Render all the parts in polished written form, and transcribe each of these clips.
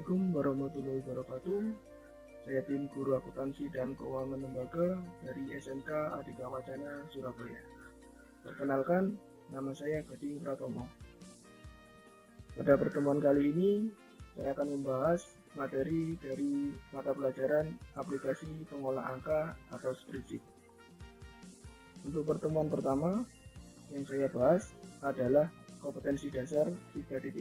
Assalamualaikum warahmatullahi wabarakatuh. Saya tim Guru Akuntansi dan Keuangan Lembaga dari SMK Adhika Wacana, Surabaya. Perkenalkan, nama saya Gading Pratomo. Pada pertemuan kali ini, saya akan membahas materi dari mata pelajaran aplikasi pengolah angka atau spreadsheet. Untuk pertemuan pertama, yang saya bahas adalah kompetensi dasar 3.1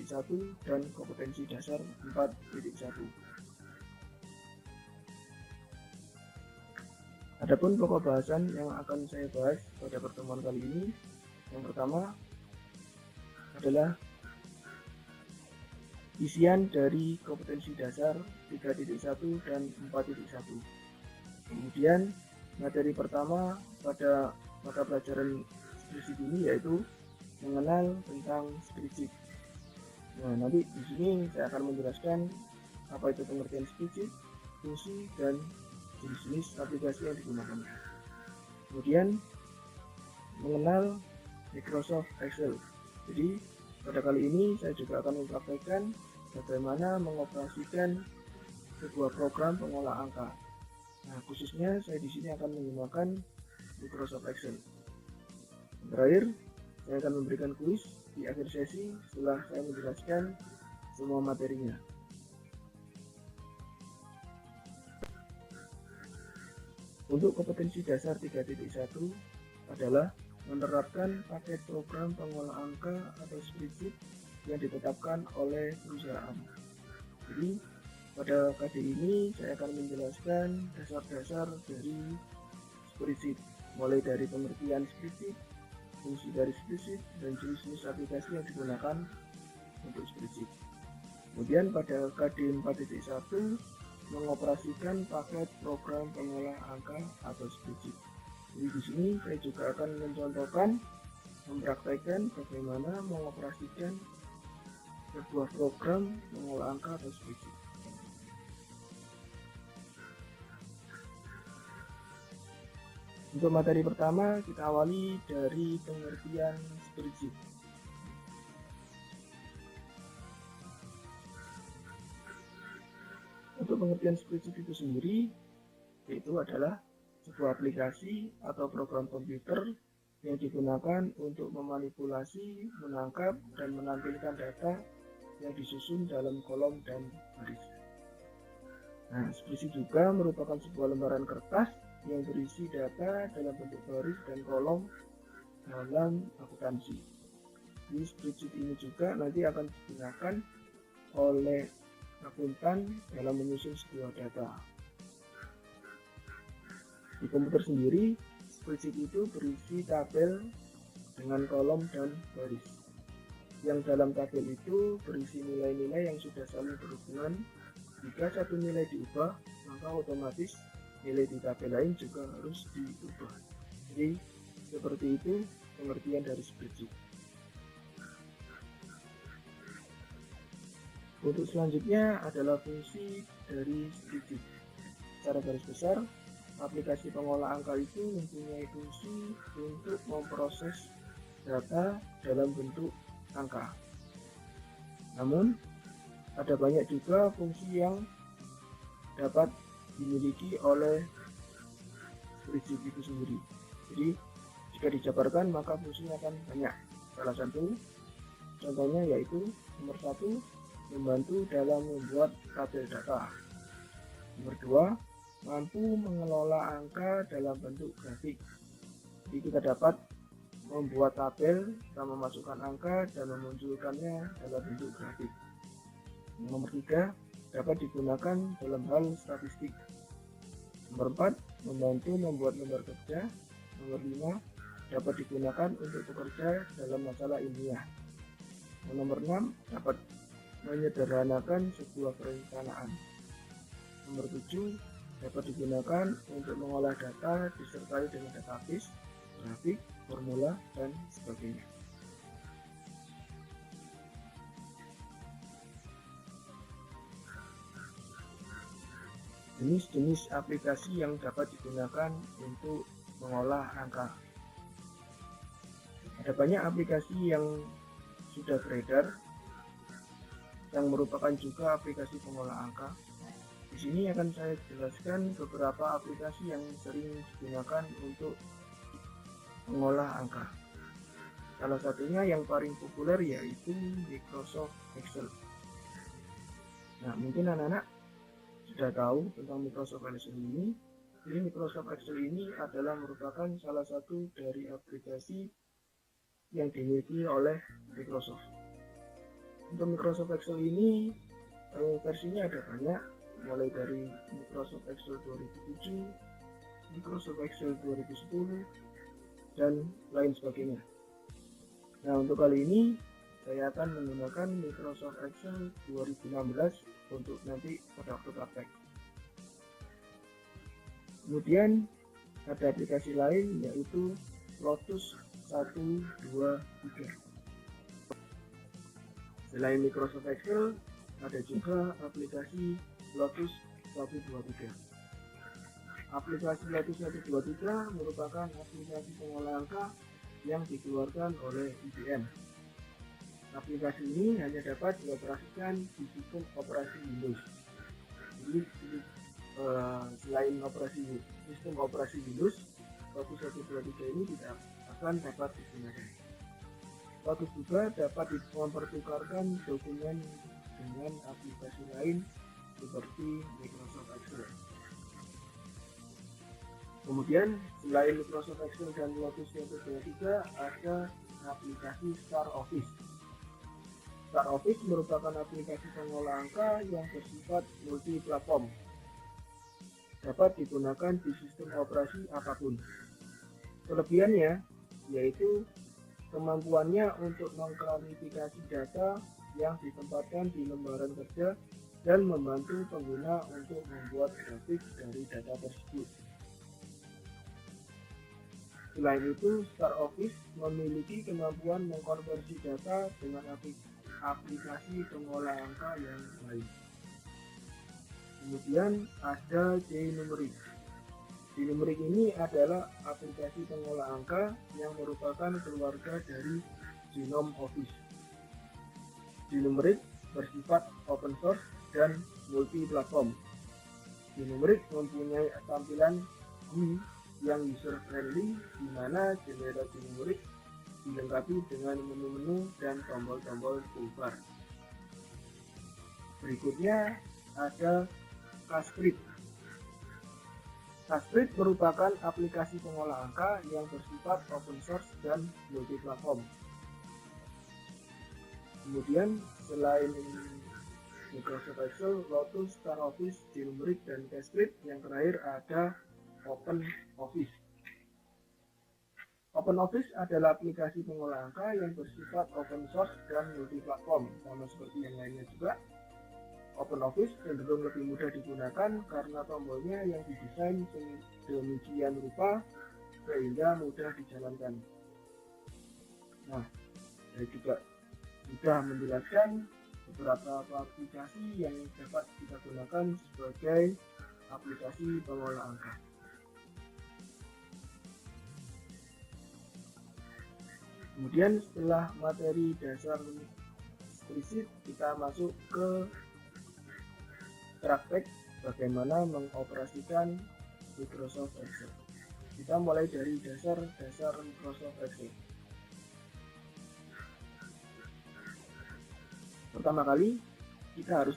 dan kompetensi dasar 4.1. Adapun pokok bahasan yang akan saya bahas pada pertemuan kali ini, yang pertama adalah isian dari kompetensi dasar 3.1 dan 4.1. Kemudian materi pertama pada mata pelajaran spreadsheet ini yaitu mengenal tentang spreadsheet. Nah, nanti di sini saya akan menjelaskan apa itu pengertian spreadsheet, fungsi, dan jenis-jenis aplikasi yang digunakan. Kemudian mengenal Microsoft Excel. Jadi pada kali ini saya juga akan mempraktikkan bagaimana mengoperasikan sebuah program pengolah angka. Nah, khususnya saya di sini akan menggunakan Microsoft Excel. Terakhir, saya akan memberikan kuis di akhir sesi setelah saya menjelaskan semua materinya. Untuk kompetensi dasar 3.1 adalah menerapkan paket program pengolah angka atau spreadsheet yang ditetapkan oleh perusahaan. Jadi pada KD ini saya akan menjelaskan dasar-dasar dari spreadsheet, mulai dari pengertian spreadsheet, fungsi dari spreadsheet, dan jenis-jenis aplikasi yang digunakan untuk spreadsheet. Kemudian pada KD 4.1 mengoperasikan paket program pengolah angka atau spreadsheet. Jadi di sini saya juga akan mencontohkan, mempraktikkan bagaimana mengoperasikan sebuah program pengolah angka atau spreadsheet. Untuk materi pertama, kita awali dari pengertian spreadsheet. Untuk pengertian spreadsheet itu sendiri, yaitu adalah sebuah aplikasi atau program komputer yang digunakan untuk memanipulasi, menangkap, dan menampilkan data yang disusun dalam kolom dan baris. Nah, spreadsheet juga merupakan sebuah lembaran kertas yang berisi data dalam bentuk baris dan kolom dalam akuntansi. Di spreadsheet ini juga nanti akan digunakan oleh akuntan dalam menyusun sebuah data. Di komputer sendiri, spreadsheet itu berisi tabel dengan kolom dan baris. Yang dalam tabel itu berisi nilai-nilai yang sudah saling berhubungan. Jika satu nilai diubah, maka otomatis nilai di tabel lain juga harus diubah. Jadi seperti itu pengertian dari spreadsheet. Untuk selanjutnya adalah fungsi dari spreadsheet. Secara garis besar, aplikasi pengolah angka itu mempunyai fungsi untuk memproses data dalam bentuk angka. Namun ada banyak juga fungsi yang dapat dimiliki oleh spreadsheet itu sendiri. Jadi jika dijabarkan maka fungsinya akan banyak. Salah satu contohnya yaitu nomor 1, membantu dalam membuat tabel data. Nomor 2, mampu mengelola angka dalam bentuk grafik. Jadi kita dapat membuat tabel dan memasukkan angka dan memunculkannya dalam bentuk grafik. Nomor 3, dapat digunakan dalam hal statistik. Nomor 4, membantu membuat lembar kerja. Nomor 5, dapat digunakan untuk bekerja dalam masalah ilmiah. Nomor 6, dapat menyederhanakan sebuah perencanaan. Nomor 7, dapat digunakan untuk mengolah data disertai dengan database, grafik, formula, dan sebagainya. Jenis-jenis aplikasi yang dapat digunakan untuk mengolah angka. Ada banyak aplikasi yang sudah beredar yang merupakan juga aplikasi pengolah angka. Di sini akan saya jelaskan beberapa aplikasi yang sering digunakan untuk mengolah angka. Salah satunya yang paling populer yaitu Microsoft Excel. Nah, mungkin anak-anak sudah tahu tentang Microsoft Excel ini. Jadi Microsoft Excel ini adalah merupakan salah satu dari aplikasi yang dimiliki oleh Microsoft. Untuk Microsoft Excel ini versinya ada banyak, mulai dari Microsoft Excel 2007, Microsoft Excel 2010, dan lain sebagainya. Nah, untuk kali ini saya akan menggunakan Microsoft Excel 2016 untuk nanti pada waktu praktek. Kemudian ada aplikasi lain yaitu Lotus 123. Selain Microsoft Excel, ada juga aplikasi Lotus 123. Aplikasi Lotus 123 merupakan aplikasi pengolah angka yang dikeluarkan oleh IBM. Aplikasi ini hanya dapat dioperasikan di sistem operasi Windows. Jadi selain sistem operasi Windows, Lotus 123 ini tidak akan dapat digunakan. Lotus juga dapat mempertukarkan dokumen dengan aplikasi lain seperti Microsoft Excel. Kemudian selain Microsoft Excel dan Lotus 123 ada aplikasi Star Office. Star Office merupakan aplikasi pengolah angka yang bersifat multi-platform. Dapat digunakan di sistem operasi apapun. Kelebihannya yaitu kemampuannya untuk mengklarifikasi data yang ditempatkan di lembaran kerja dan membantu pengguna untuk membuat grafik dari data tersebut. Selain itu, Star Office memiliki kemampuan mengkonversi data dengan aplikasi pengolah angka yang lain. Kemudian ada JNumeric. JNumeric ini adalah aplikasi pengolah angka yang merupakan keluarga dari Genome Office. JNumeric bersifat open source dan multi-platform. JNumeric mempunyai tampilan GUI yang user friendly, di mana jendela JNumeric dilengkapi dengan menu-menu dan tombol-tombol toolbar. Berikutnya ada Cascade. Cascade merupakan aplikasi pengolah angka yang bersifat open source dan multi-platform. Kemudian selain Microsoft Excel, Lotus, Star Office, JNumeric, dan Cascade, yang terakhir ada Open Office. Open Office adalah aplikasi pengolah angka yang bersifat open source dan multi-platform, sama seperti yang lainnya juga. Open Office cenderung lebih mudah digunakan karena tombolnya yang didesain sedemikian rupa sehingga mudah dijalankan. Nah, saya juga sudah menjelaskan beberapa aplikasi yang dapat kita gunakan sebagai aplikasi pengolah angka. Kemudian setelah materi dasar spreadsheet, kita masuk ke praktek bagaimana mengoperasikan Microsoft Excel. Kita mulai dari dasar Microsoft Excel. Pertama kali kita harus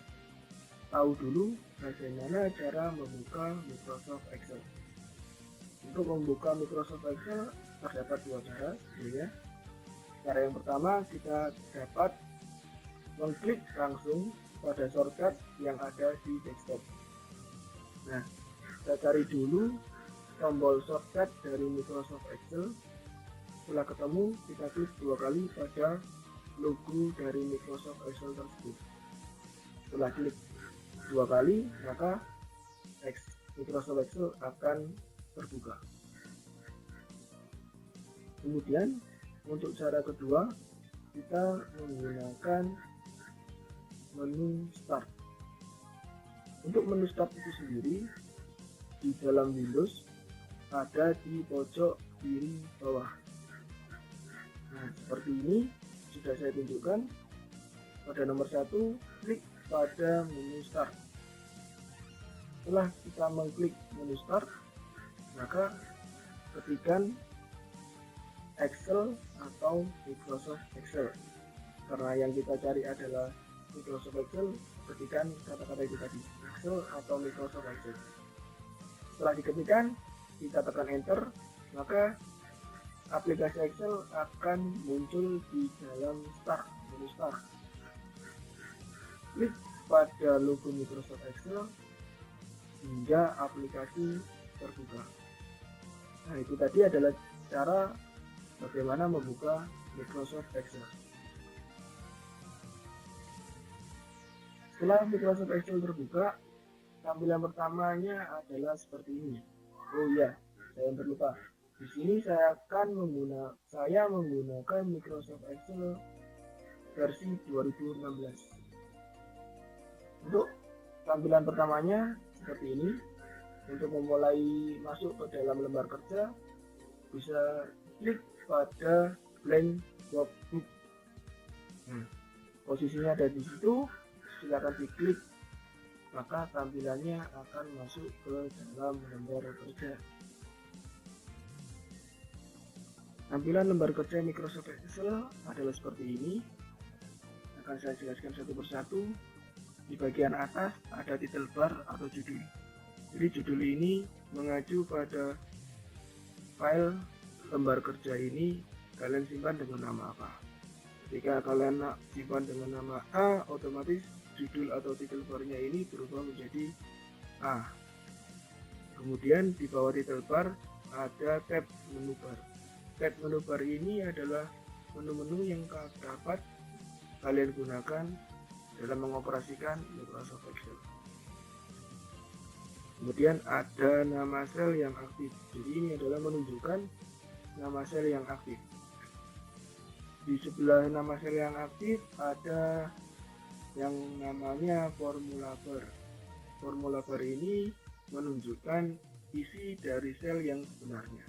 tahu dulu bagaimana cara membuka Microsoft Excel. Untuk membuka Microsoft Excel terdapat dua cara sebenarnya. Cara yang pertama, kita dapat mengklik langsung pada shortcut yang ada di desktop. Nah, kita cari dulu tombol shortcut dari Microsoft Excel. Setelah ketemu, kita klik dua kali pada logo dari Microsoft Excel tersebut. Setelah klik dua kali, maka Microsoft Excel akan terbuka. Kemudian untuk cara kedua, kita menggunakan menu Start. Untuk menu Start itu sendiri di dalam Windows ada di pojok kiri bawah. Nah, seperti ini sudah saya tunjukkan. Pada nomor 1, klik pada menu Start. Setelah kita mengklik menu Start, maka ketikkan Excel atau Microsoft Excel. Karena yang kita cari adalah Microsoft Excel, ketikkan kata-kata itu tadi, Excel atau Microsoft Excel. Setelah diketikkan, kita tekan Enter, maka aplikasi Excel akan muncul di dalam menu Start. Klik pada logo Microsoft Excel hingga aplikasi terbuka. Nah, itu tadi adalah cara bagaimana membuka Microsoft Excel. Setelah Microsoft Excel terbuka, tampilan pertamanya adalah seperti ini. Oh iya, saya terlupa. Di sini saya menggunakan Microsoft Excel versi 2016. Untuk tampilan pertamanya seperti ini. Untuk memulai masuk ke dalam lembar kerja, bisa klik pada blank workbook. Posisinya ada di situ, silakan diklik, maka tampilannya akan masuk ke dalam lembar kerja. Tampilan lembar kerja Microsoft Excel adalah seperti ini. Akan saya jelaskan satu persatu. Di bagian atas ada title bar atau judul. Jadi judul ini mengacu pada file lembar kerja ini kalian simpan dengan nama apa. Jika kalian simpan dengan nama A, otomatis judul atau title bar-nya ini berubah menjadi A. Kemudian di bawah title bar ada tab menu bar. Tab menu bar ini adalah menu-menu yang dapat kalian gunakan dalam mengoperasikan Microsoft Excel. Kemudian ada nama sel yang aktif. Jadi ini adalah menunjukkan nama sel yang aktif. Di sebelah nama sel yang aktif ada yang namanya formula bar. Formula bar ini menunjukkan isi dari sel yang sebenarnya.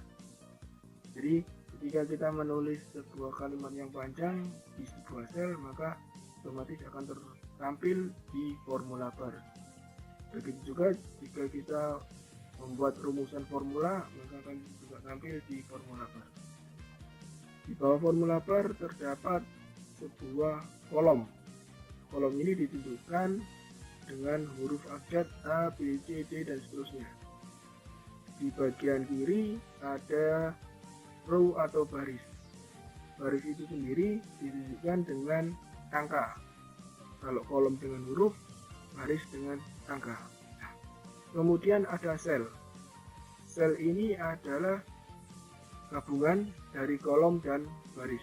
Jadi ketika kita menulis sebuah kalimat yang panjang di sebuah sel, maka otomatis akan tertampil di formula bar. Begitu juga jika kita membuat rumusan formula, maka akan juga tampil di formula bar. Di bawah formula bar terdapat sebuah kolom. Kolom ini ditunjukkan dengan huruf abjad A, B, C, D, dan seterusnya. Di bagian kiri ada row atau baris. Baris itu sendiri ditunjukkan dengan angka. Kalau kolom dengan huruf, baris dengan angka. Kemudian ada sel. Sel ini adalah gabungan dari kolom dan baris.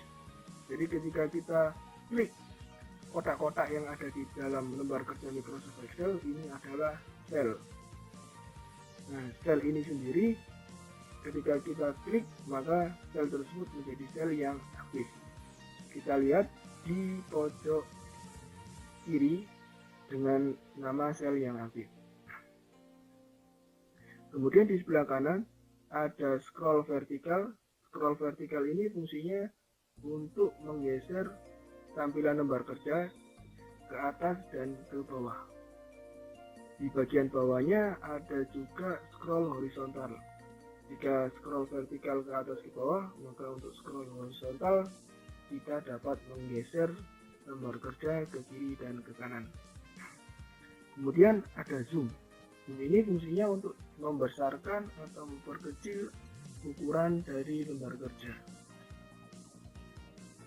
Jadi ketika kita klik kotak-kotak yang ada di dalam lembar kerja Microsoft Excel, ini adalah sel. Nah, sel ini sendiri ketika kita klik, maka sel tersebut menjadi sel yang aktif. Kita lihat di pojok kiri dengan nama sel yang aktif. Kemudian di sebelah kanan ada scroll vertikal. Scroll vertikal ini fungsinya untuk menggeser tampilan lembar kerja ke atas dan ke bawah. Di bagian bawahnya ada juga scroll horizontal. Jika scroll vertikal ke atas ke bawah, maka untuk scroll horizontal kita dapat menggeser lembar kerja ke kiri dan ke kanan. Kemudian ada zoom. Zoom ini fungsinya untuk membesarkan atau memperkecil ukuran dari lembar kerja.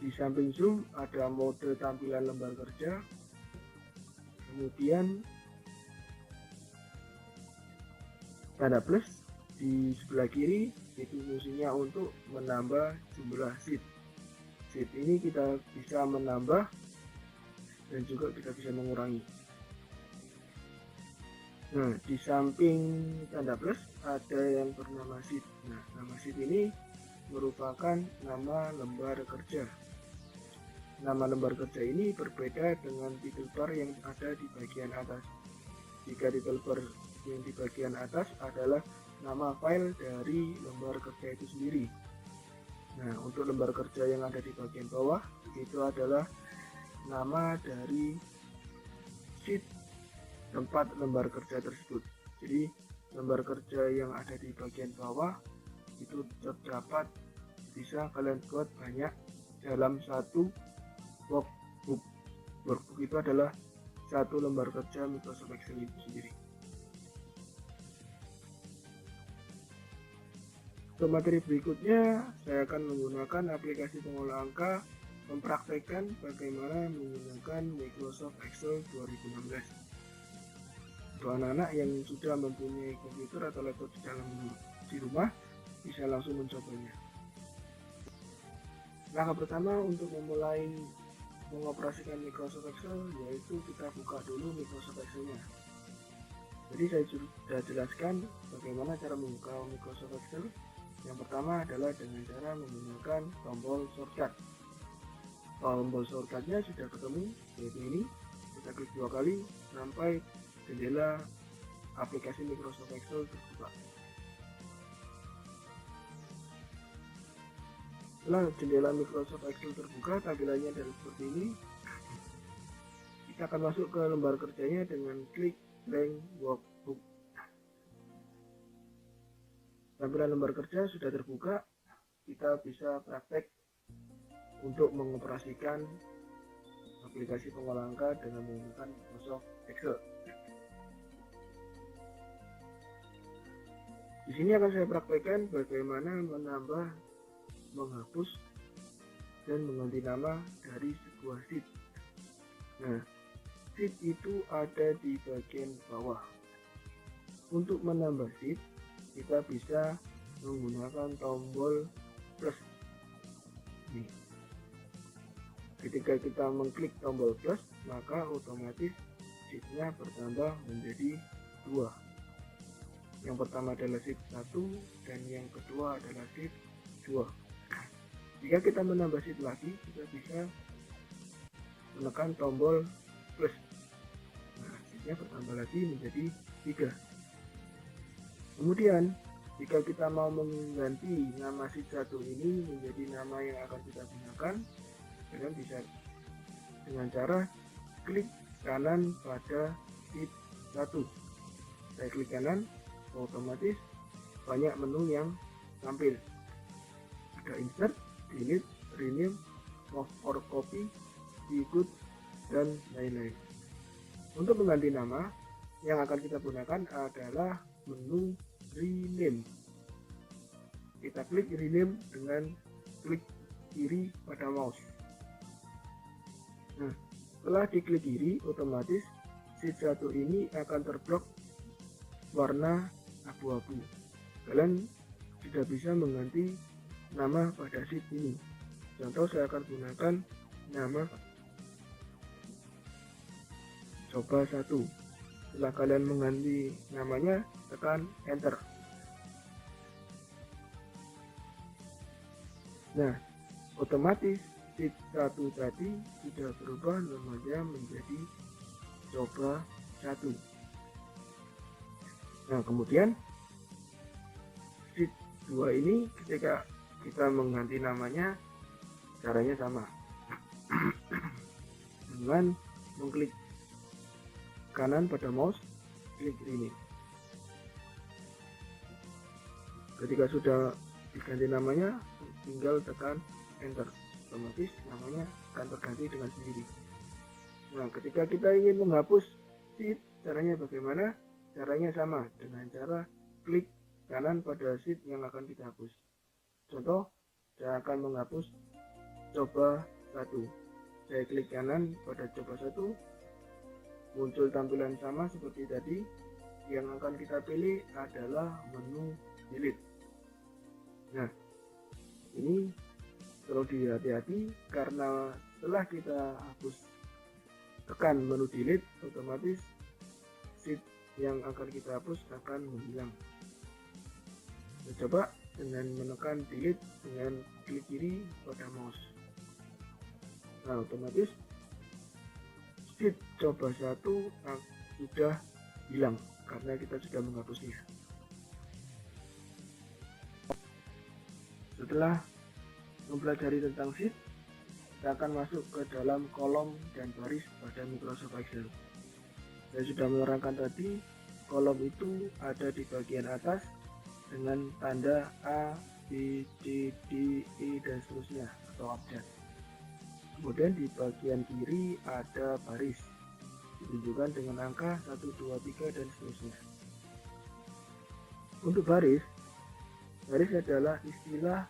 Di samping zoom ada mode tampilan lembar kerja. Kemudian tanda plus di sebelah kiri itu fungsinya untuk menambah jumlah sheet. Sheet ini kita bisa menambah dan juga kita bisa mengurangi. Nah, di samping tanda plus ada yang bernama sheet. Nah, nama sheet ini merupakan nama lembar kerja. Nama lembar kerja ini berbeda dengan title bar yang ada di bagian atas. Jika title bar yang di bagian atas adalah nama file dari lembar kerja itu sendiri. Nah, untuk lembar kerja yang ada di bagian bawah itu adalah nama dari sheet tempat lembar kerja tersebut. Jadi lembar kerja yang ada di bagian bawah itu terdapat, bisa kalian buat banyak dalam satu workbook. Workbook itu adalah satu lembar kerja Microsoft Excel itu sendiri. Untuk materi berikutnya, saya akan menggunakan aplikasi pengolah angka mempraktekkan bagaimana menggunakan Microsoft Excel 2016. Untuk anak-anak yang sudah mempunyai komputer atau laptop di rumah, bisa langsung mencobanya. Langkah pertama untuk memulai mengoperasikan Microsoft Excel yaitu kita buka dulu Microsoft Excel-nya. Jadi saya sudah jelaskan bagaimana cara membuka Microsoft Excel. Yang pertama adalah dengan cara menggunakan tombol shortcut. Tombol shortcutnya sudah ketemu, yaitu ini. Kita klik 2 kali sampai jendela aplikasi Microsoft Excel terbuka. Setelah jendela Microsoft Excel terbuka, tampilannya adalah seperti ini. Kita akan masuk ke lembar kerjanya dengan klik blank workbook. Tampilan lembar kerja sudah terbuka, kita bisa praktek untuk mengoperasikan aplikasi pengolah angka dengan menggunakan Microsoft Excel. Di sini akan saya praktekkan bagaimana menambah, menghapus, dan mengganti nama dari sebuah sheet. Nah, sheet itu ada di bagian bawah. Untuk menambah sheet, kita bisa menggunakan tombol plus. Nih. Ketika kita mengklik tombol plus, maka otomatis sheetnya bertambah menjadi 2. Yang pertama adalah sheet 1 dan yang kedua adalah sheet 2. Jika kita menambah sheet lagi, kita bisa menekan tombol plus. Nah, sheetnya bertambah lagi menjadi 3. Kemudian jika kita mau mengganti nama sheet 1 ini menjadi nama yang akan kita gunakan, kalian bisa dengan cara klik kanan pada sheet 1. Saya klik kanan, otomatis banyak menu yang tampil. Ada insert, delete, rename, move or copy, ikut, dan lain-lain. Untuk mengganti nama, yang akan kita gunakan adalah menu rename. Kita klik rename dengan klik kiri pada mouse. Nah, setelah diklik kiri, otomatis sheet 1 ini akan terblok warna abu-abu. Kalian sudah bisa mengganti nama pada sheet ini. Contoh, saya akan gunakan nama coba 1. Setelah kalian mengganti namanya, tekan enter. Nah, otomatis sheet 1 tadi sudah berubah namanya menjadi coba 1. Nah, kemudian sheet 2 ini ketika kita mengganti namanya, caranya sama. Dengan mengklik kanan pada mouse, klik rename. Ketika sudah diganti namanya, tinggal tekan enter, otomatis namanya akan terganti dengan sendiri. Nah, ketika kita ingin menghapus sheet, caranya bagaimana? Caranya sama, dengan cara klik kanan pada sheet yang akan kita hapus. Contoh, saya akan menghapus coba 1. Saya klik kanan pada coba 1, muncul tampilan sama seperti tadi. Yang akan kita pilih adalah menu delete. Nah, ini perlu dihati-hati karena setelah kita hapus, tekan menu delete, otomatis sheet yang akan kita hapus akan menghilang. Kita coba dengan menekan delete dengan klik kiri pada mouse. Nah, otomatis sheet coba 1 sudah hilang karena kita sudah menghapusnya. Setelah mempelajari tentang sheet, kita akan masuk ke dalam kolom dan baris pada Microsoft Excel. Saya sudah menerangkan tadi, kolom itu ada di bagian atas dengan tanda A, B, C, D, E, dan seterusnya atau abjad. Kemudian di bagian kiri ada baris, ditunjukkan dengan angka 1, 2, 3, dan seterusnya. Untuk baris adalah istilah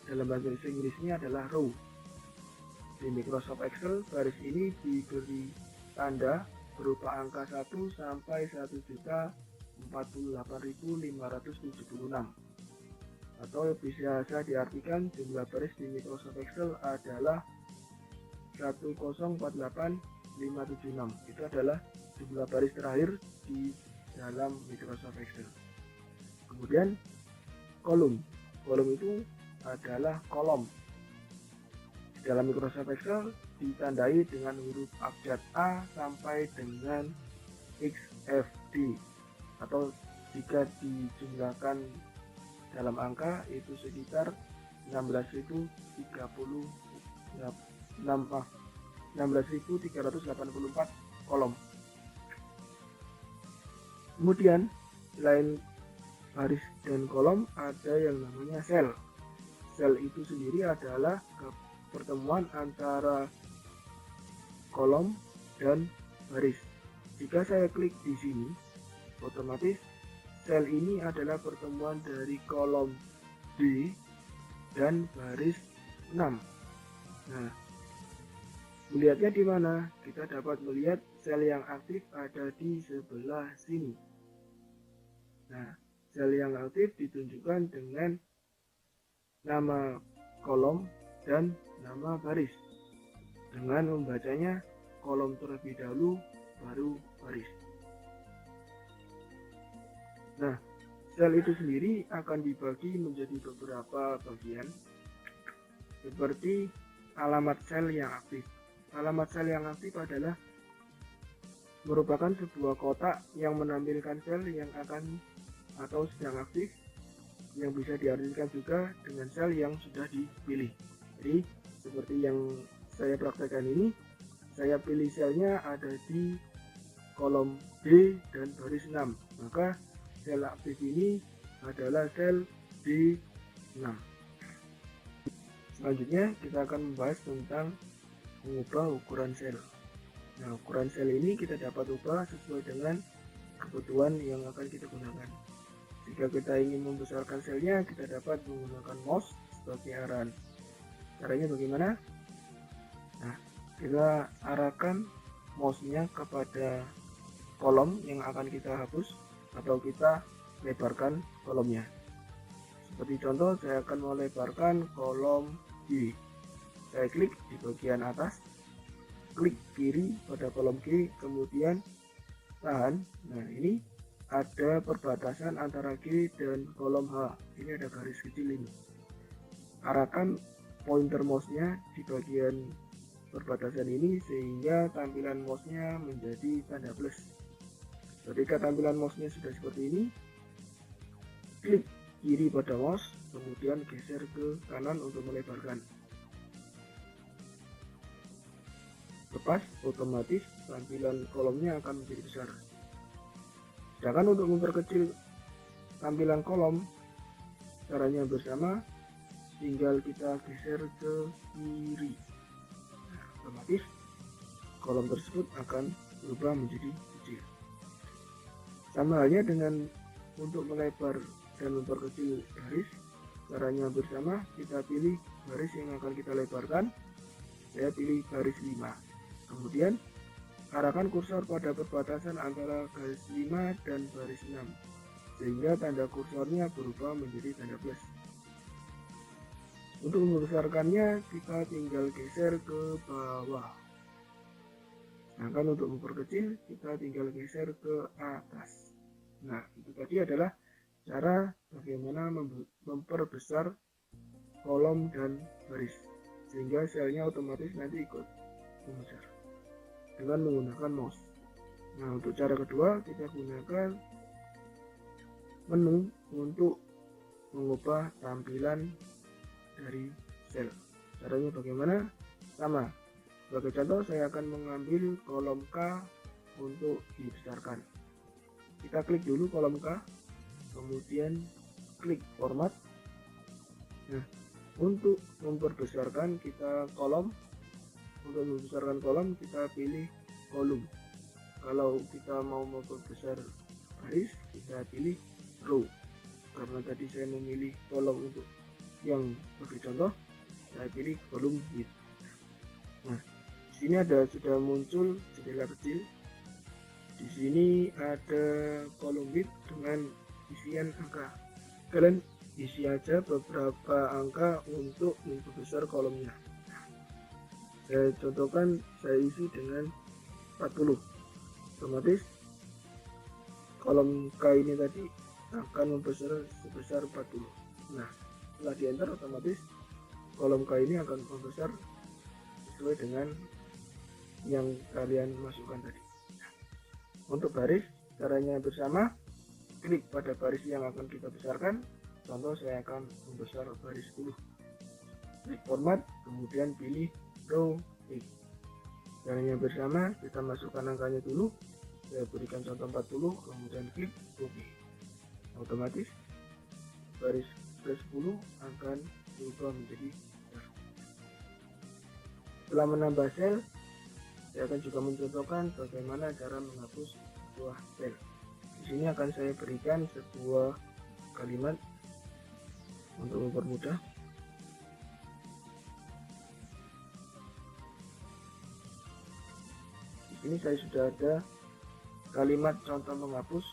dalam bahasa Inggrisnya adalah row. Di Microsoft Excel, baris ini diberi tanda berupa angka 1 sampai 1.048.576, atau bisa diartikan jumlah baris di Microsoft Excel adalah 1048576. Itu adalah jumlah baris terakhir di dalam Microsoft Excel. Kemudian kolom itu adalah kolom. Di dalam Microsoft Excel ditandai dengan huruf abjad A sampai dengan XFD, atau jika dijumlahkan dalam angka itu sekitar 16.384 kolom. Kemudian selain baris dan kolom ada yang namanya sel. Sel itu sendiri adalah pertemuan antara kolom dan baris. Jika saya klik di sini, otomatis sel ini adalah pertemuan dari kolom D dan baris 6. Nah, melihatnya di mana? Kita dapat melihat sel yang aktif ada di sebelah sini. Nah, sel yang aktif ditunjukkan dengan nama kolom dan nama baris, dengan membacanya kolom terlebih dahulu baru baris. Nah, sel itu sendiri akan dibagi menjadi beberapa bagian, seperti alamat sel yang aktif. Alamat sel yang aktif adalah merupakan sebuah kotak yang menampilkan sel yang akan atau sedang aktif, yang bisa diartikan juga dengan sel yang sudah dipilih. Jadi seperti yang saya praktekkan ini, saya pilih selnya ada di kolom D dan baris 6, maka sel aktif ini adalah sel D6. Selanjutnya kita akan membahas tentang mengubah ukuran sel. Nah, ukuran sel ini kita dapat ubah sesuai dengan kebutuhan yang akan kita gunakan. Jika kita ingin membesarkan selnya, kita dapat menggunakan mouse sebagai arahan. Caranya bagaimana? Nah, kita arahkan mouse-nya kepada kolom yang akan kita hapus, atau kita lebarkan kolomnya. Seperti contoh, saya akan melebarkan kolom G. Saya klik di bagian atas, klik kiri pada kolom G, kemudian tahan. Nah, ini ada perbatasan antara G dan kolom H. Ini ada garis kecil ini. Arahkan pointer mouse-nya di bagian perbatasan ini sehingga tampilan mouse-nya menjadi tanda plus. Ketika tampilan mouse-nya sudah seperti ini, klik kiri pada mouse, kemudian geser ke kanan untuk melebarkan. Lepas, otomatis tampilan kolomnya akan menjadi besar. Sedangkan untuk memperkecil tampilan kolom, caranya bersama, tinggal kita geser ke kiri. Nah, otomatis kolom tersebut akan berubah menjadi kecil. Sama halnya dengan untuk melebar dan memperkecil garis, caranya bersama, kita pilih garis yang akan kita lebarkan. Saya pilih garis 5. Kemudian arahkan kursor pada perbatasan antara garis 5 dan baris 6 sehingga tanda kursornya berubah menjadi tanda plus. Untuk membesarkannya kita tinggal geser ke bawah. Sedangkan untuk memperkecil kita tinggal geser ke atas. Nah, itu tadi adalah cara bagaimana memperbesar kolom dan baris sehingga selnya otomatis nanti ikut membesar dengan menggunakan mouse. Nah, untuk cara kedua kita gunakan menu untuk mengubah tampilan dari sel. Caranya bagaimana? Sama. Sebagai contoh, saya akan mengambil kolom K untuk dibesarkan. Kita klik dulu kolom K, kemudian klik format. Nah, untuk memperbesarkan kita kolom, untuk membesarkan kolom kita pilih kolom. Kalau kita mau memperbesar baris, kita pilih row. Karena tadi saya memilih kolom untuk yang sebagai contoh, saya pilih kolom width. Nah, di sini sudah muncul jendela kecil. Di sini ada kolom width dengan isian angka. Kalian isi aja beberapa angka untuk memperbesar kolomnya. Saya contohkan, saya isi dengan 40. Otomatis kolom K ini tadi akan membesar sebesar 40. Nah, setelah di enter, otomatis kolom K ini akan membesar sesuai dengan yang kalian masukkan tadi. Untuk baris, caranya bersama, klik pada baris yang akan kita besarkan. Contoh, saya akan membesar baris 10. Klik format, kemudian pilih row X. Caranya bersama, kita masukkan angkanya dulu. Saya berikan contoh 40, kemudian klik OK. Otomatis baris ke-10 akan berubah menjadi besar. Setelah menambah sel, saya akan juga mencontohkan bagaimana cara menghapus sebuah sel. Di sini akan saya berikan sebuah kalimat untuk mempermudah. Di sini saya sudah ada kalimat contoh menghapus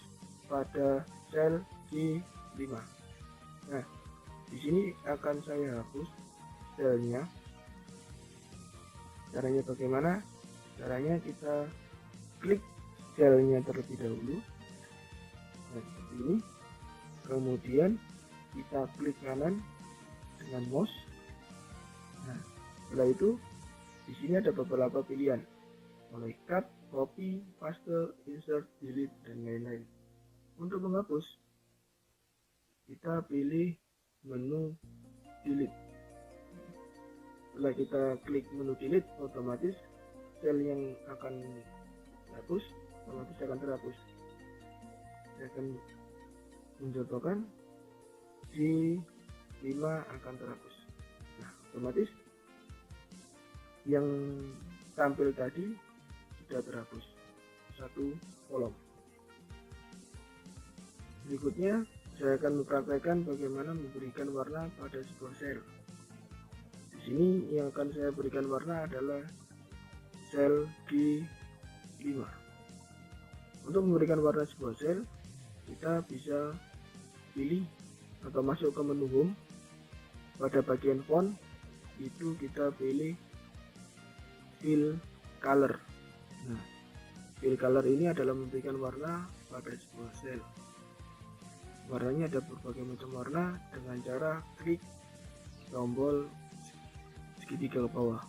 pada sel G5. Nah, di sini akan saya hapus selnya. Caranya bagaimana? Caranya kita klik selnya terlebih dahulu. Nah, seperti ini. Kemudian kita klik kanan dengan mouse. Nah, setelah itu di sini ada beberapa pilihan, mulai cut, copy, paste, insert, delete, dan lain-lain. Untuk menghapus, kita pilih menu delete. Setelah kita klik menu delete, otomatis sel yang akan dihapus otomatis akan terhapus. Saya akan mencontohkan G5 akan terhapus. Nah, otomatis yang tampil tadi sudah terhapus satu kolom. Berikutnya saya akan mempraktekkan bagaimana memberikan warna pada sebuah sel. Di sini yang akan saya berikan warna adalah sel G5. Untuk memberikan warna sebuah sel, kita bisa pilih atau masuk ke menu home. Pada bagian font itu kita pilih fill color. Nah, fill color ini adalah memberikan warna pada sebuah sel. Warnanya ada berbagai macam warna dengan cara klik tombol segitiga ke bawah.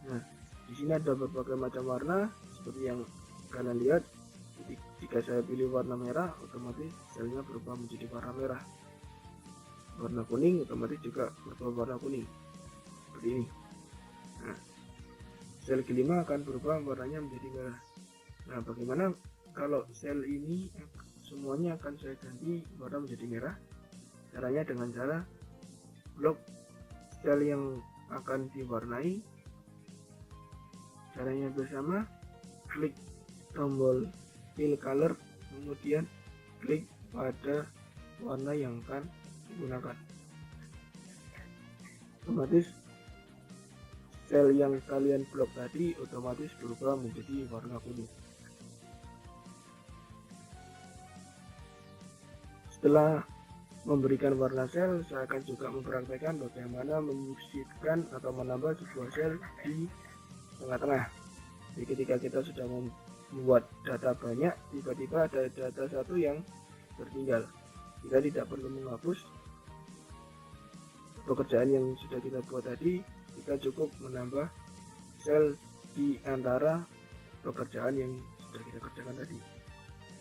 Nah, di sini ada berbagai macam warna seperti yang kalian lihat. Jika saya pilih warna merah, otomatis selnya berubah menjadi warna merah. Warna kuning otomatis juga berubah warna kuning. Seperti ini. Nah, sel G5 akan berubah warnanya menjadi merah. Nah, bagaimana kalau sel ini semuanya akan saya ganti warna menjadi merah? Caranya dengan cara blok sel yang akan diwarnai. Caranya bersama, klik tombol fill color, kemudian klik pada warna yang akan digunakan. Otomatis sel yang kalian blok tadi otomatis berubah menjadi warna kuning. Setelah memberikan warna sel, saya akan juga mempraktekkan bagaimana menyisipkan atau menambah sebuah sel di tengah-tengah. Jadi ketika kita sudah membuat data banyak, tiba-tiba ada data satu yang tertinggal. Kita tidak perlu menghapus pekerjaan yang sudah kita buat tadi, kita cukup menambah sel di antara pekerjaan yang sudah kita kerjakan tadi.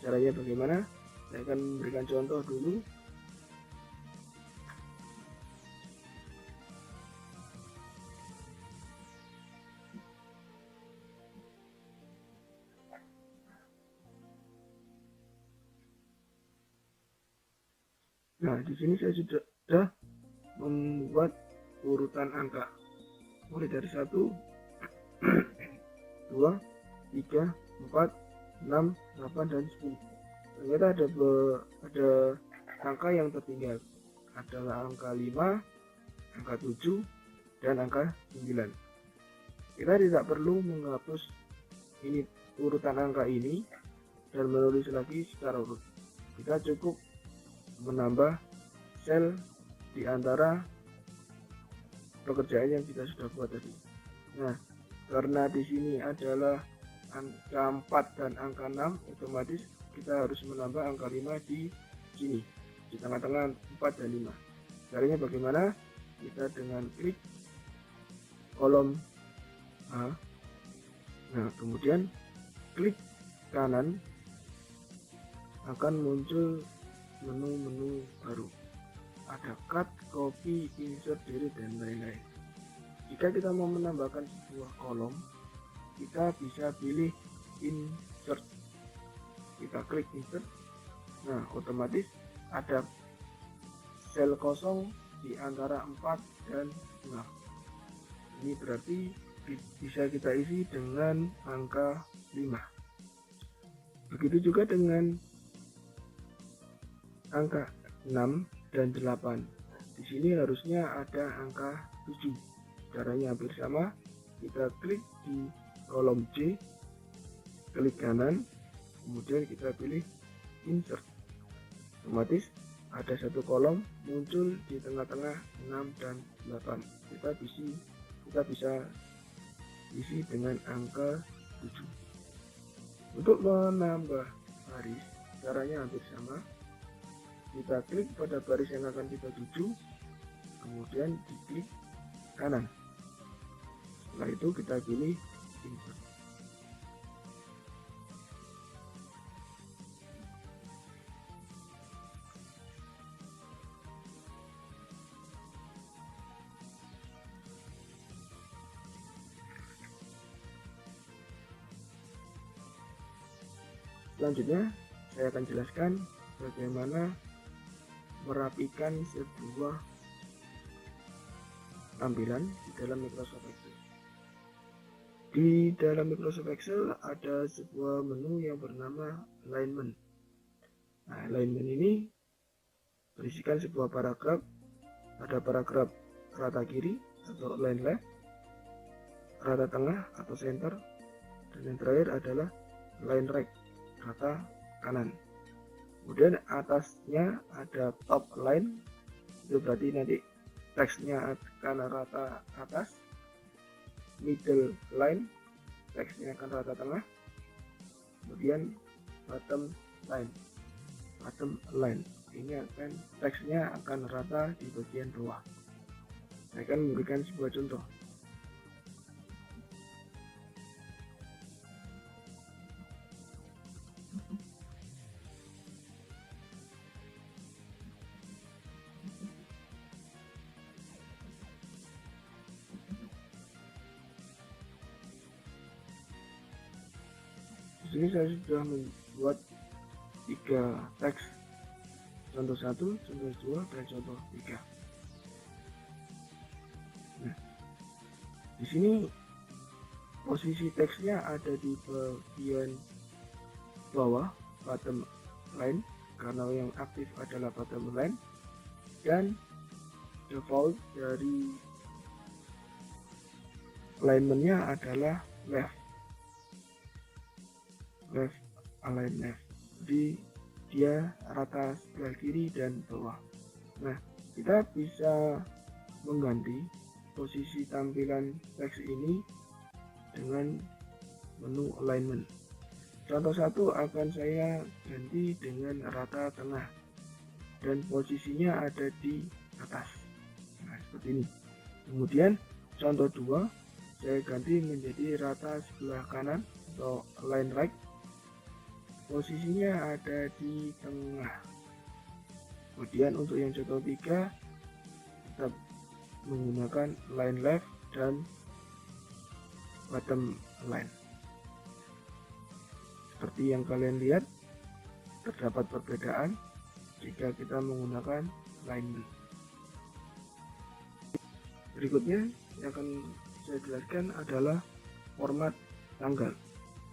Caranya bagaimana? Saya akan memberikan contoh dulu. Nah, di sini saya sudah membuat urutan angka mulai dari 1, 2, 3, 4, 6, 8, dan 10. Ternyata ada angka yang tertinggal, adalah angka 5, angka 7, dan angka 9. Kita tidak perlu menghapus ini urutan angka ini dan menulis lagi secara urut. Kita cukup menambah sel di antara pekerjaan yang kita sudah buat tadi. Nah, karena di sini adalah angka 4 dan angka 6, otomatis kita harus menambah angka 5 di sini, di tengah-tengah 4 dan 5. Caranya bagaimana? Kita dengan klik kolom A. Nah, kemudian klik kanan, akan muncul menu-menu baru. Ada cut, copy, insert, delete, dan lain-lain. Jika kita mau menambahkan sebuah kolom, kita bisa pilih insert. Kita klik insert. Nah, otomatis ada sel kosong di antara 4 dan 6. Ini berarti bisa kita isi dengan angka 5. Begitu juga dengan angka 6 dan 8. Di sini harusnya ada angka 7. Caranya hampir sama. Kita klik di kolom C, klik kanan, kemudian kita pilih insert. Otomatis ada satu kolom muncul di tengah-tengah 6 dan 8. Kita bisa isi dengan angka 7. Untuk menambah baris, caranya hampir sama. Kita klik pada baris yang akan kita tuju, kemudian diklik kanan. Setelah itu kita pilih insert. Selanjutnya saya akan jelaskan bagaimana merapikan sebuah tampilan di dalam Microsoft Excel. Di dalam Microsoft Excel ada sebuah menu yang bernama alignment. Nah, alignment ini berisikan sebuah paragraf. Ada paragraf rata kiri atau align left, rata tengah atau center, dan yang terakhir adalah align right, rata kanan. Kemudian atasnya ada top align, itu berarti nanti teksnya akan rata atas. Middle line, teksnya akan rata tengah. Kemudian bottom line, ini akan teksnya akan rata di bagian bawah. Saya akan memberikan sebuah contoh. Di sini saya sudah membuat 3 teks, contoh 1, contoh 2, dan contoh 3. Nah, di sini posisi teksnya ada di bagian bawah, bottom line, karena yang aktif adalah bottom line, dan default dari alignmentnya adalah left align left, jadi dia rata sebelah kiri dan bawah. Nah, kita bisa mengganti posisi tampilan teks ini dengan menu alignment. Contoh 1 akan saya ganti dengan rata tengah dan posisinya ada di atas. Nah, seperti ini. Kemudian contoh 2 saya ganti menjadi rata sebelah kanan atau align right, posisinya ada di tengah. Kemudian untuk yang contoh 3 kita menggunakan line left dan bottom line. Seperti yang kalian lihat, terdapat perbedaan. jika kita menggunakan line B. Berikutnya yang akan saya jelaskan adalah format tanggal.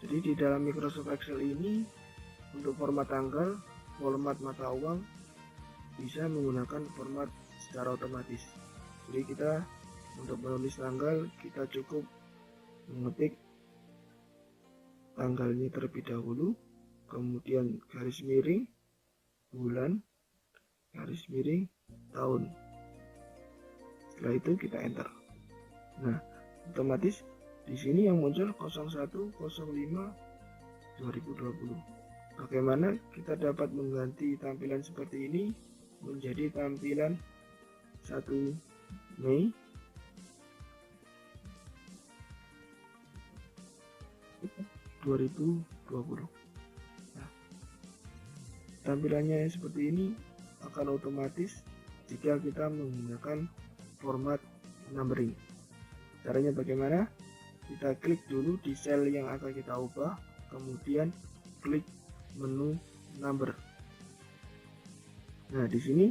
Jadi di dalam Microsoft Excel ini untuk format tanggal, format mata uang bisa menggunakan format secara otomatis. Jadi kita untuk menulis tanggal, kita cukup mengetik tanggalnya terlebih dahulu, kemudian garis miring bulan, garis miring tahun. Setelah itu kita enter. Nah, otomatis di sini yang muncul 01/05/2020. Bagaimana kita dapat mengganti tampilan seperti ini menjadi tampilan 1 Mei 2020. Nah, tampilannya seperti ini akan otomatis jika kita menggunakan format numbering. Caranya bagaimana? Kita klik dulu di sel yang akan kita ubah, kemudian klik menu number. Nah, di sini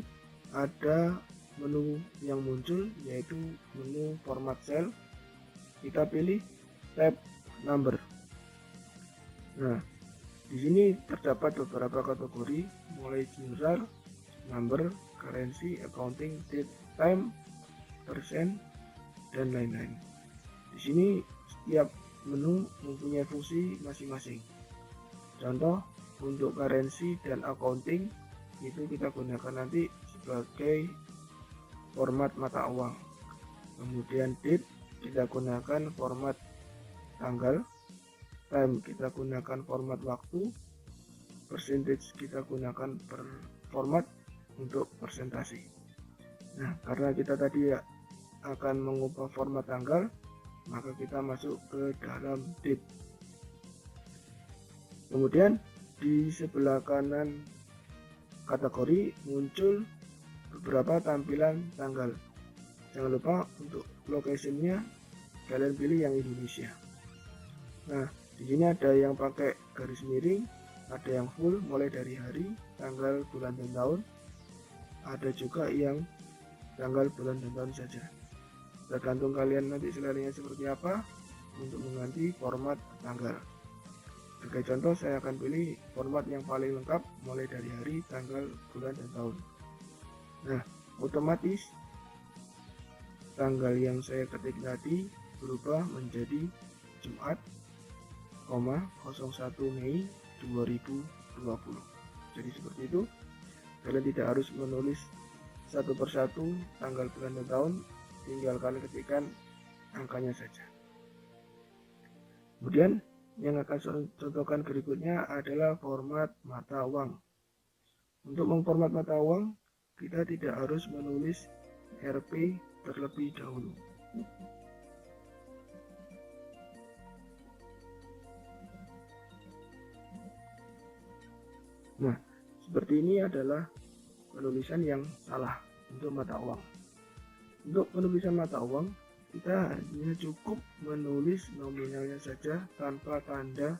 ada menu yang muncul yaitu menu format cell. Kita pilih tab number. Nah, di sini terdapat beberapa kategori mulai general, number, currency, accounting, date, time, persen, dan lain-lain. Di sini setiap menu mempunyai fungsi masing-masing. Contoh untuk currency dan accounting itu kita gunakan nanti sebagai format mata uang. Kemudian date kita gunakan format tanggal, time kita gunakan format waktu, percentage kita gunakan format untuk persentase. Nah, karena kita tadi akan mengubah format tanggal, maka kita masuk ke dalam date. Kemudian di sebelah kanan kategori muncul beberapa tampilan tanggal. Jangan lupa untuk location-nya kalian pilih yang Indonesia. Nah, di sini ada yang pakai garis miring, ada yang full mulai dari hari, tanggal, bulan, dan tahun. Ada juga yang tanggal, bulan, dan tahun saja. Tergantung kalian nanti seleranya seperti apa untuk mengganti format tanggal. Sebagai contoh, saya akan pilih format yang paling lengkap mulai dari hari, tanggal, bulan, dan tahun. Nah, otomatis tanggal yang saya ketik tadi berubah menjadi Jumat, 01 Mei 2020. Jadi seperti itu. Kalian tidak harus menulis satu persatu tanggal, bulan, dan tahun, tinggal kalian ketikkan angkanya saja. Kemudian yang akan saya contohkan berikutnya adalah format mata uang. Untuk memformat mata uang, kita tidak harus menulis Rp terlebih dahulu. Nah, seperti ini adalah penulisan yang salah untuk mata uang. Untuk penulisan mata uang, kita hanya cukup menulis nominalnya saja tanpa tanda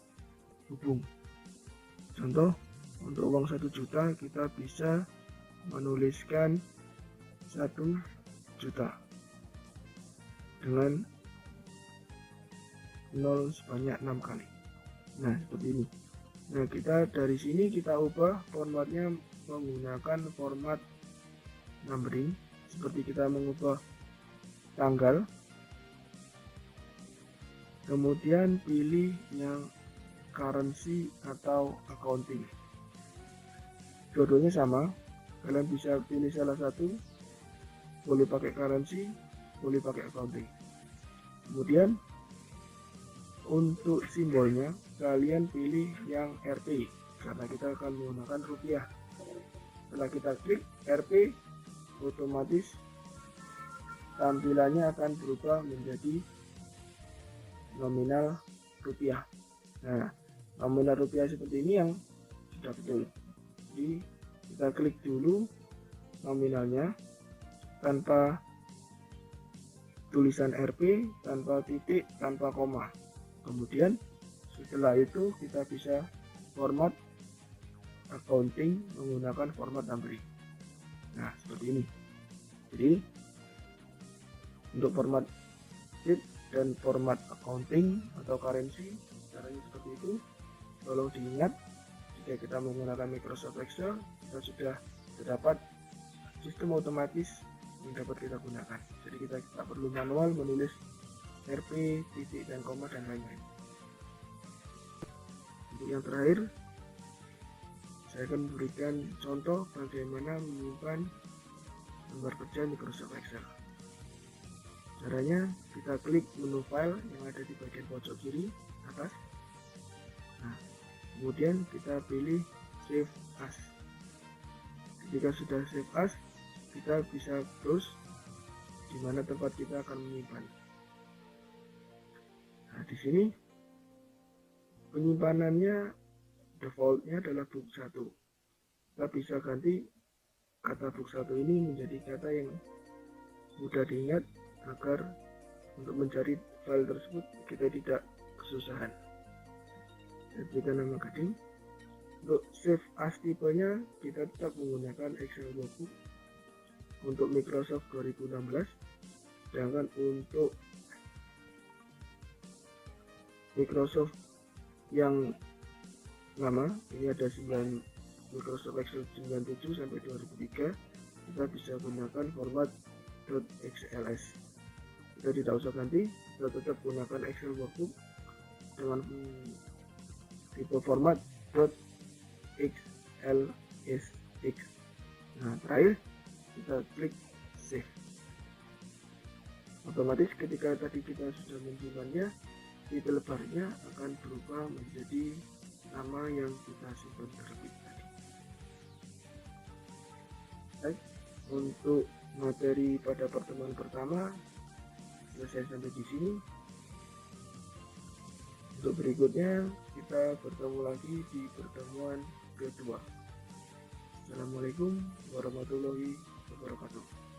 hubung. Contoh, untuk uang 1 juta kita bisa menuliskan 1 juta dengan 0 sebanyak 6 kali. Nah, seperti ini. Nah, kita dari sini kita ubah formatnya menggunakan format numbering, seperti kita mengubah tanggal, kemudian pilih yang currency atau accounting. Dua-duanya sama, kalian bisa pilih salah satu, boleh pakai currency, boleh pakai accounting. Kemudian untuk simbolnya kalian pilih yang Rp karena kita akan menggunakan rupiah. Setelah kita klik Rp, otomatis tampilannya akan berubah menjadi nominal rupiah. Nah, nominal rupiah seperti ini yang sudah betul. Jadi kita klik dulu nominalnya tanpa tulisan Rp, tanpa titik, tanpa koma. Kemudian setelah itu kita bisa format accounting menggunakan format numbering. Nah, seperti ini. Jadi untuk format sheet dan format accounting atau currency caranya seperti itu. Tolong diingat, jika kita menggunakan Microsoft Excel, kita sudah terdapat sistem otomatis yang dapat kita gunakan. Jadi kita tak perlu manual menulis RP, titik, dan koma, dan lain-lain. Untuk yang terakhir, saya akan memberikan contoh bagaimana menyimpan lembar kerja Microsoft Excel. Caranya, kita klik menu file yang ada di bagian pojok kiri atas. Nah, kemudian kita pilih Save As. Ketika sudah Save As, kita bisa browse di mana tempat kita akan menyimpan. Nah, di sini penyimpanannya defaultnya adalah book 1. Kita bisa ganti kata book 1 ini menjadi kata yang mudah diingat agar untuk mencari file tersebut kita tidak kesusahan. Saya berikan nama gading. Untuk save as tipenya kita tetap menggunakan Excel Workbook untuk Microsoft 2016, sedangkan untuk Microsoft yang lama, ini ada 9 Microsoft Excel 97 sampai 2003, kita bisa gunakan format .xls. Kita tidak usah ganti, kita tetap gunakan Excel Workbook dengan tipe format .xlsx. Nah, terakhir kita klik save. Otomatis ketika tadi kita sudah menyimpannya, tipe lebarnya akan berubah menjadi nama yang kita simpan terlebih tadi. Baik, untuk materi pada pertemuan pertama selesai sampai di sini. Untuk berikutnya kita bertemu lagi di pertemuan kedua. Assalamualaikum warahmatullahi wabarakatuh.